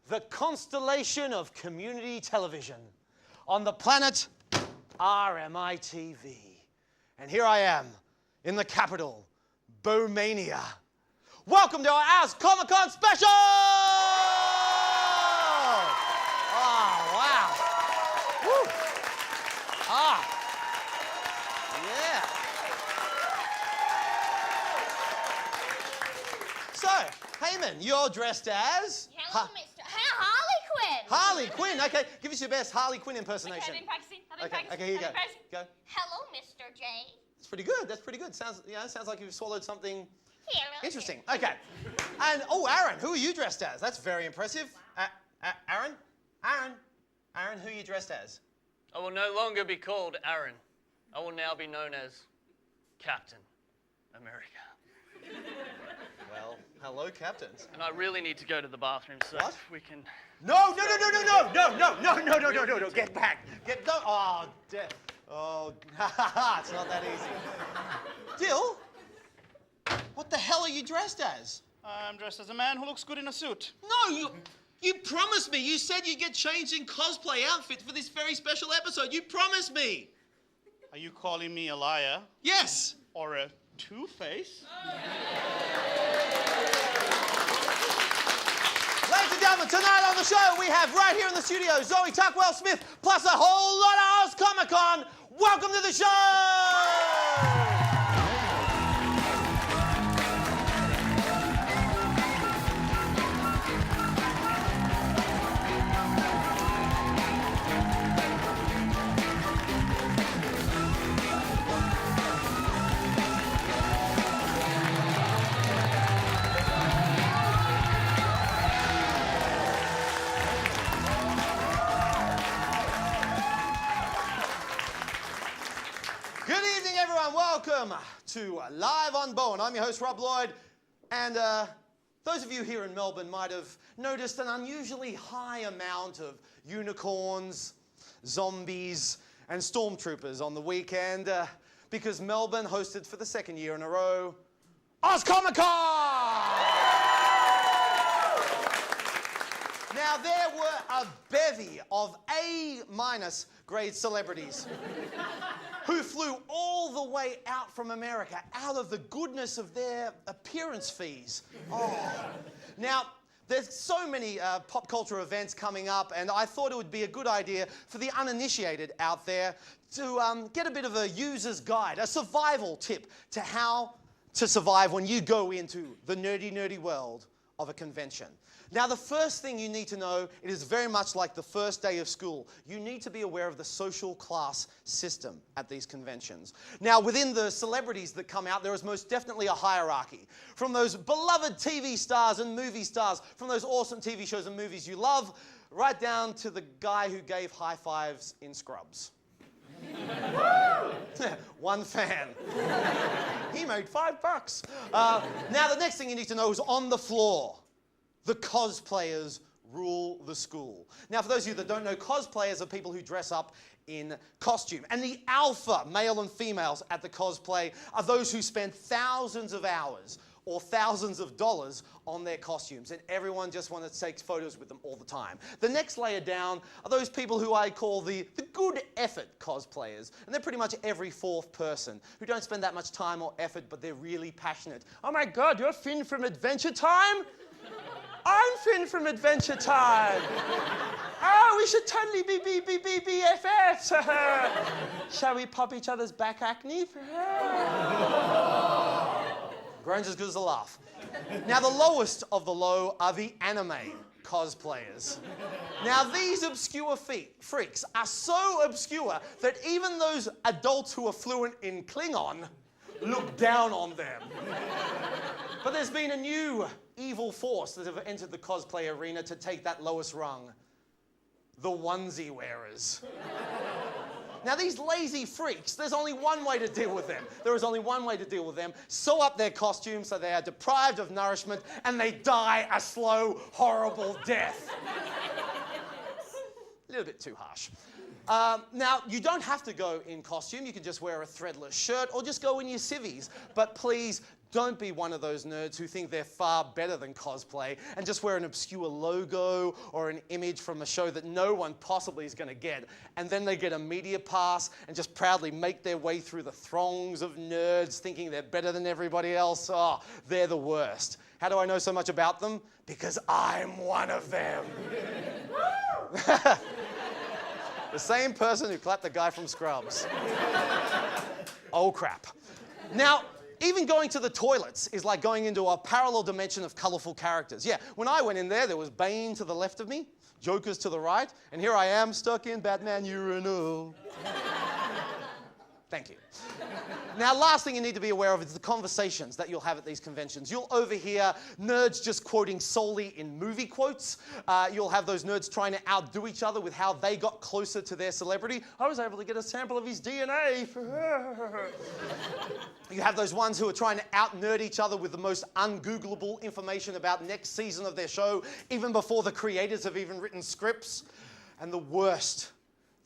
The constellation of community television on the planet RMITV. And here I am in the capital, Bowmania. Welcome to our Oz Comic Con special! Oh, wow. Woo. Yeah. So, Heyman, you're dressed as? Hello, Mr. Harley Quinn. Harley Quinn. Okay, give us your best Harley Quinn impersonation. Okay, I've been practicing. Okay, here you go. Go. Hello, Mr. J. That's pretty good. That's pretty good. Sounds like you've swallowed something Here, interesting. Okay. And Aaron, who are you dressed as? That's very impressive. Aaron, who are you dressed as? I will no longer be called Aaron. I will now be known as Captain America. Well, hello, captains. And I really need to go to the bathroom, so What? we can... No! Get back. Oh, death. Oh, it's not that easy. Dill, what the hell are you dressed as? I'm dressed as a man who looks good in a suit. No, you promised me. You said you'd get changed in cosplay outfits for this very special episode. You promised me. Are you calling me a liar? Yes. Or a two-face? Ladies and gentlemen, tonight on the show we have right here in the studio Zoe Tuckwell-Smith plus a whole lot of Oz Comic Con. Welcome to the show! Good evening, everyone. Welcome to Live on Bowen. I'm your host, Rob Lloyd. And those of you here in Melbourne might have noticed an unusually high amount of unicorns, zombies, and stormtroopers on the weekend because Melbourne hosted for the second year in a row Oz Comic Con! Now, there were a bevy of A- grade celebrities who flew all the way out from America, out of the goodness of their appearance fees. Oh. Now, there's so many pop culture events coming up, and I thought it would be a good idea for the uninitiated out there to get a bit of a user's guide, a survival tip to how to survive when you go into the nerdy world of a convention. Now, the first thing you need to know, it is very much like the first day of school. You need to be aware of the social class system at these conventions. Now, within the celebrities that come out, there is most definitely a hierarchy. From those beloved TV stars and movie stars, from those awesome TV shows and movies you love, right down to the guy who gave high fives in Scrubs. One fan. He made $5. Now, the next thing you need to know is on the floor. The cosplayers rule the school. Now, for those of you that don't know, cosplayers are people who dress up in costume. And the alpha male and females at the cosplay are those who spend thousands of hours or thousands of dollars on their costumes. And everyone just wants to take photos with them all the time. The next layer down are those people who I call the good effort cosplayers. And they're pretty much every fourth person who don't spend that much time or effort, but they're really passionate. Oh my God, you're Finn from Adventure Time? I'm Finn from Adventure Time. Oh, we should totally be BFFs. Shall we pop each other's back acne? Groan's as good as a laugh. Now, the lowest of the low are the anime cosplayers. Now, these obscure freaks are so obscure that even those adults who are fluent in Klingon look down on them. But there's been a new evil force that have entered the cosplay arena to take that lowest rung. The onesie wearers. Now, these lazy freaks, there's only one way to deal with them. There is only one way to deal with them. Sew up their costumes so they are deprived of nourishment and they die a slow, horrible death. A little bit too harsh. Now, you don't have to go in costume. You can just wear a threadless shirt or just go in your civvies. But please Don't be one of those nerds who think they're far better than cosplay and just wear an obscure logo or an image from a show that no one possibly is going to get. And then they get a media pass and just proudly make their way through the throngs of nerds thinking they're better than everybody else. Oh, they're the worst. How do I know so much about them? Because I'm one of them. The same person who clapped the guy from Scrubs. Oh, crap. Now, even going to the toilets is like going into a parallel dimension of colourful characters. Yeah, when I went in there was Bane to the left of me, Joker's to the right, and here I am stuck in Batman urinal. Thank you. Now, last thing you need to be aware of is the conversations that you'll have at these conventions. You'll overhear nerds just quoting solely in movie quotes. You'll have those nerds trying to outdo each other with how they got closer to their celebrity. I was able to get a sample of his DNA. You have those ones who are trying to out-nerd each other with the most ungoogleable information about next season of their show, even before the creators have even written scripts. And the worst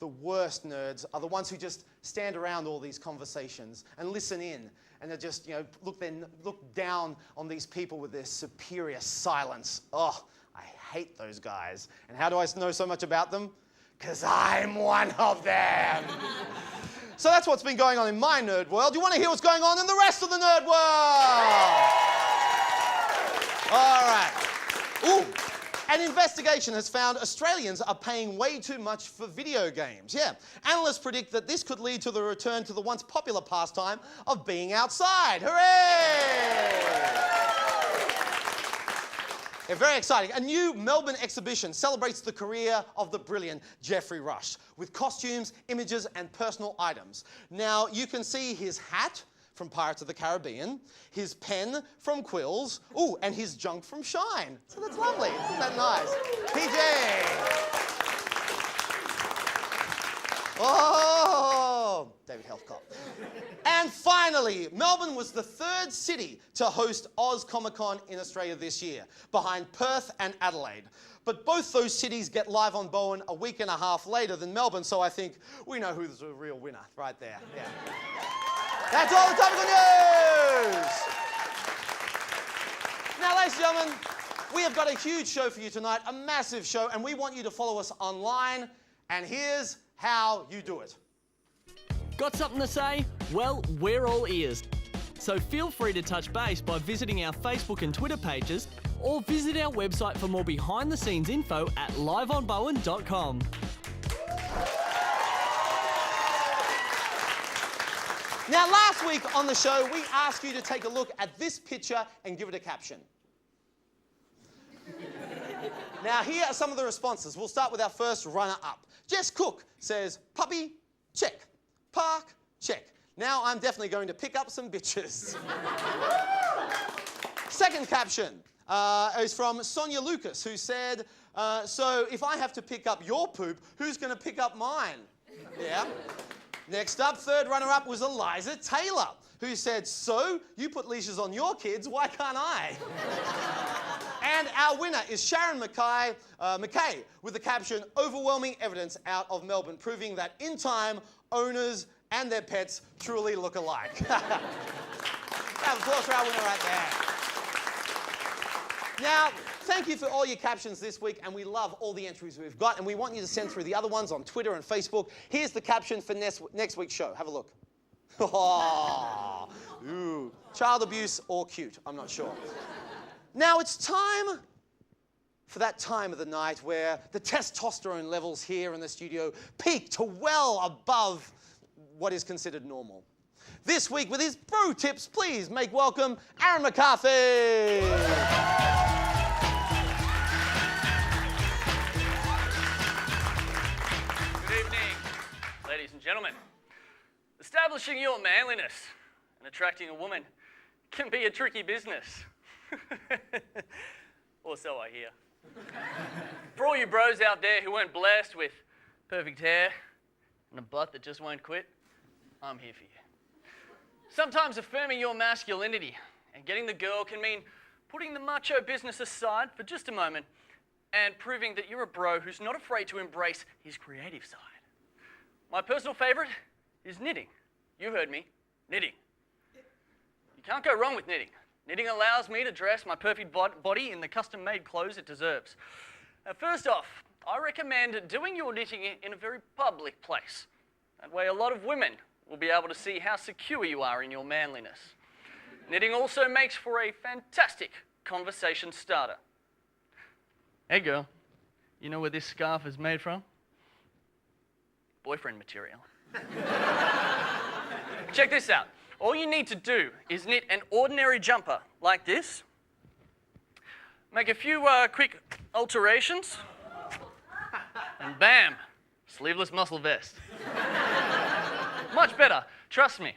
nerds are the ones who just stand around all these conversations and listen in, and they just, look down on these people with their superior silence. Oh, I hate those guys. And how do I know so much about them? Because I'm one of them. So that's what's been going on in my nerd world. You want to hear what's going on in the rest of the nerd world? All right. Ooh. An investigation has found Australians are paying way too much for video games. Yeah, analysts predict that this could lead to the return to the once popular pastime of being outside. Hooray! Yeah, very exciting. A new Melbourne exhibition celebrates the career of the brilliant Geoffrey Rush with costumes, images, and personal items. Now, you can see his hat from Pirates of the Caribbean, his pen from Quills, ooh, and his junk from Shine. So that's lovely. Isn't that nice? PJ! Oh, David Helfcott. And finally, Melbourne was the third city to host Oz Comic Con in Australia this year, behind Perth and Adelaide. But both those cities get live on Bowen a week and a half later than Melbourne, so I think we know who's the real winner right there. Yeah. That's all the topical news! Now, ladies and gentlemen, we have got a huge show for you tonight, a massive show, and we want you to follow us online, and here's how you do it. Got something to say? Well, we're all ears. So feel free to touch base by visiting our Facebook and Twitter pages, or visit our website for more behind-the-scenes info at liveonbowen.com. Now, last week on the show, we asked you to take a look at this picture and give it a caption. Now, here are some of the responses. We'll start with our first runner-up. Jess Cook says, puppy, check. Park, check. Now I'm definitely going to pick up some bitches. Second caption is from Sonia Lucas, who said, so if I have to pick up your poop, who's going to pick up mine? Yeah. Next up, third runner-up was Eliza Taylor, who said, so you put leashes on your kids, why can't I? And our winner is Sharon McKay with the caption, overwhelming evidence out of Melbourne, proving that in time, owners and their pets truly look alike. Have applause for our winner right there. Now, thank you for all your captions this week, and we love all the entries we've got, and we want you to send through the other ones on Twitter and Facebook. Here's the caption for next week's show. Have a look. Oh, ooh. Child abuse or cute, I'm not sure. Now it's time for that time of the night where the testosterone levels here in the studio peak to well above what is considered normal. This week, with his brew tips, please make welcome Aaron McCarthy. Good evening, ladies and gentlemen. Establishing your manliness and attracting a woman can be a tricky business. Or so I hear. For all you bros out there who weren't blessed with perfect hair and a butt that just won't quit, I'm here for you. Sometimes affirming your masculinity and getting the girl can mean putting the macho business aside for just a moment and proving that you're a bro who's not afraid to embrace his creative side. My personal favorite is knitting. You heard me, knitting. You can't go wrong with knitting. Knitting allows me to dress my perfect body in the custom-made clothes it deserves. First off, I recommend doing your knitting in a very public place. That way a lot of women will be able to see how secure you are in your manliness. Knitting also makes for a fantastic conversation starter. Hey girl, you know where this scarf is made from? Boyfriend material. Check this out. All you need to do is knit an ordinary jumper like this. Make a few quick alterations. And bam, sleeveless muscle vest. Much better, trust me.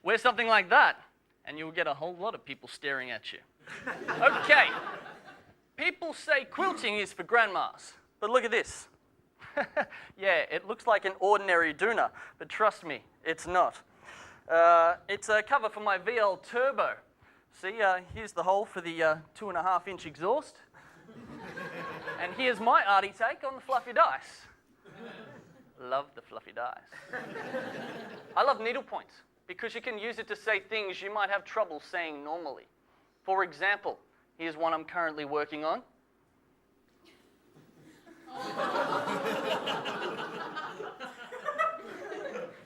Wear something like that and you'll get a whole lot of people staring at you. Okay, people say quilting is for grandmas, but look at this. Yeah, it looks like an ordinary doona, but trust me, it's not. It's a cover for my VL Turbo. See, here's the hole for the 2.5-inch exhaust. And here's my arty take on the fluffy dice. Love the fluffy dice. I love needlepoints because you can use it to say things you might have trouble saying normally. For example, here's one I'm currently working on.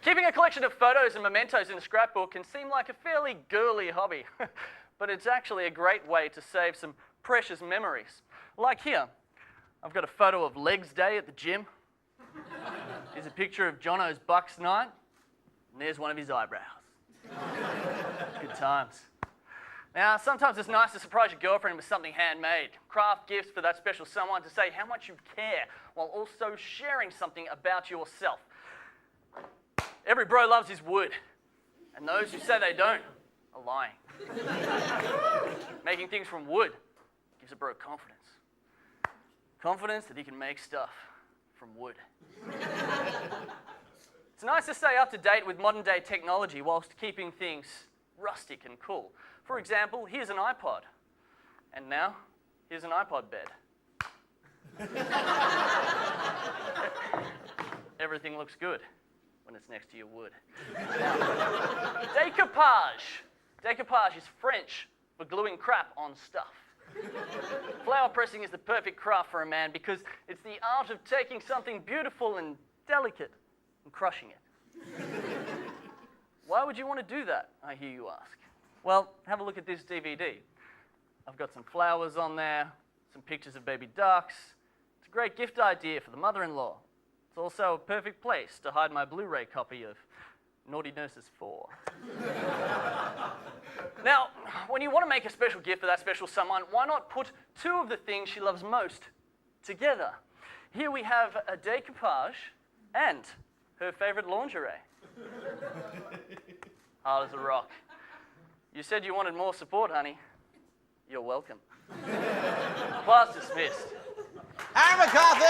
Keeping a collection of photos and mementos in a scrapbook can seem like a fairly girly hobby, but it's actually a great way to save some precious memories. Like here, I've got a photo of Legs Day at the gym. Here's a picture of Jono's Bucks night, and there's one of his eyebrows. Good times. Now, sometimes it's nice to surprise your girlfriend with something handmade. Craft gifts for that special someone to say how much you care, while also sharing something about yourself. Every bro loves his wood, and those who say they don't are lying. Making things from wood gives a bro confidence. Confidence that he can make stuff from wood. It's nice to stay up to date with modern day technology whilst keeping things rustic and cool. For example, here's an iPod. And now, here's an iPod bed. Everything looks good when it's next to your wood. Découpage. Découpage is French for gluing crap on stuff. Flower pressing is the perfect craft for a man because it's the art of taking something beautiful and delicate and crushing it. Why would you want to do that, I hear you ask? Well, have a look at this DVD. I've got some flowers on there, some pictures of baby ducks. It's a great gift idea for the mother-in-law. It's also a perfect place to hide my Blu-ray copy of Naughty Nurses 4. Now, when you want to make a special gift for that special someone, why not put two of the things she loves most together? Here we have a decoupage and her favorite lingerie. Hard as a rock. You said you wanted more support, honey. You're welcome. Class dismissed. Aaron McCarthy!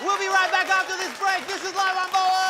We'll be right back after this break. This is Live on Bowen!